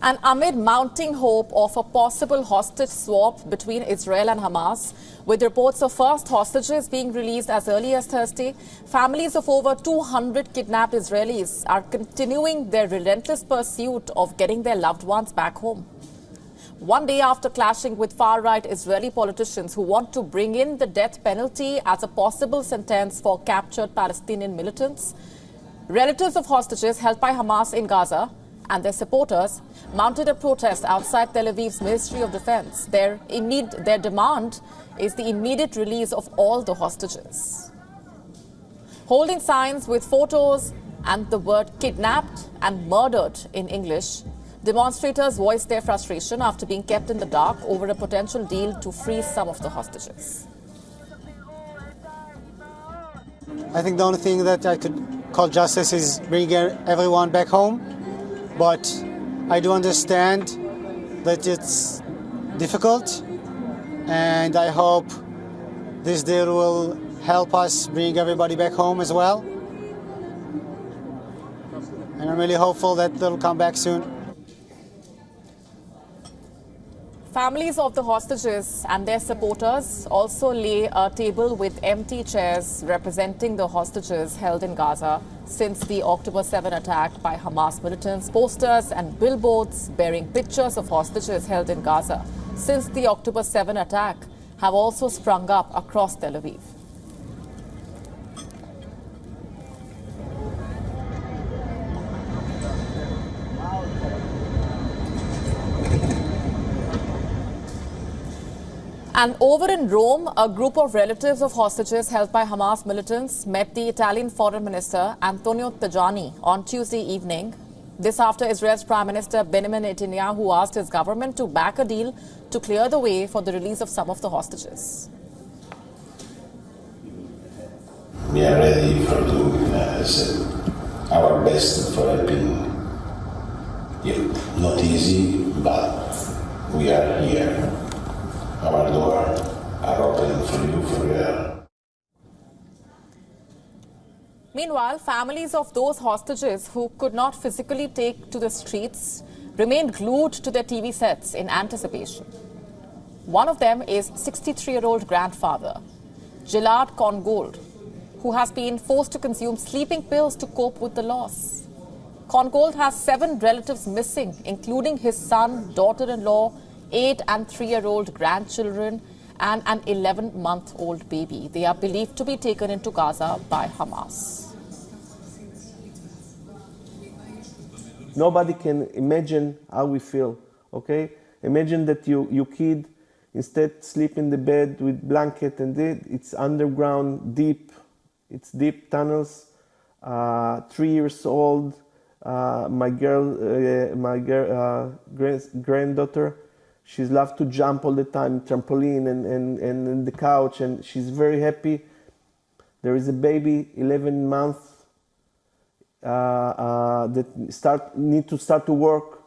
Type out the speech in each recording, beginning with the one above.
And amid mounting hope of a possible hostage swap between Israel and Hamas, with reports of first hostages being released as early as Thursday, families of over 200 kidnapped Israelis are continuing their relentless pursuit of getting their loved ones back home. One day after clashing with far-right Israeli politicians who want to bring in the death penalty as a possible sentence for captured Palestinian militants, relatives of hostages held by Hamas in Gaza and their supporters mounted a protest outside Tel Aviv's Ministry of Defense. Their demand is the immediate release of all the hostages. Holding signs with photos and the word kidnapped and murdered in English, demonstrators voiced their frustration after being kept in the dark over a potential deal to free some of the hostages. I think the only thing that I could call justice is bringing everyone back home. But I do understand that it's difficult, and I hope this deal will help us bring everybody back home as well. And I'm really hopeful that they'll come back soon. Families of the hostages and their supporters also lay a table with empty chairs representing the hostages held in Gaza since the October 7 attack by Hamas militants. Posters and billboards bearing pictures of hostages held in Gaza since the October 7 attack have also sprung up across Tel Aviv. And over in Rome, a group of relatives of hostages held by Hamas militants met the Italian Foreign Minister Antonio Tajani on Tuesday evening. This after Israel's Prime Minister Benjamin Netanyahu asked his government to back a deal to clear the way for the release of some of the hostages. We are ready for doing our best for helping. Not easy, but we are here. Our doors are open for you, for your. Meanwhile, families of those hostages who could not physically take to the streets remained glued to their TV sets in anticipation. One of them is 63-year-old grandfather Gilad Congold, who has been forced to consume sleeping pills to cope with the loss. Congold has 7 relatives missing, including his son, daughter-in-law, 8 and 3-year-old grandchildren, and an 11-month-old baby. They are believed to be taken into Gaza by Hamas. Nobody can imagine how we feel, okay? Imagine that your kid instead sleep in the bed with blanket, and it's underground, deep. It's deep tunnels. 3 years old, my granddaughter. She's loved to jump all the time, trampoline and the couch, and she's very happy. There is a baby, 11 months, that need to start to work.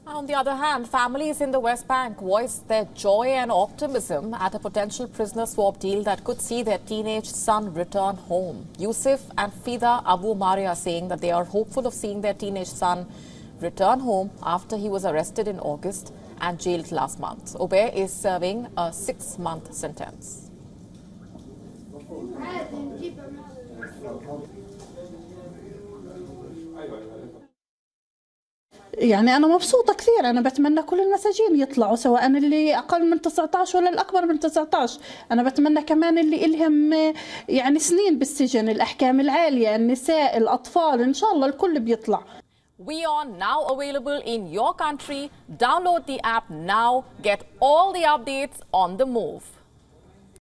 On the other hand, families in the West Bank voiced their joy and optimism at a potential prisoner swap deal that could see their teenage son return home. Yusuf and Fida Abu Maria saying that they are hopeful of seeing their teenage son return home after he was arrested in August and jailed last month. Obey is serving a 6-month sentence. يعني أنا مبسوطة كثير. أنا بتمنى كل المساجين يطلعوا، سواء اللي أقل من 19 ولا الأكبر من 19. أنا بتمنى كمان اللي إلهم يعني سنين بالسجن، الأحكام العالية، النساء، الأطفال، إن شاء الله الكل بيطلع. WION now available in your country. Download the app now. Get all the updates on the move.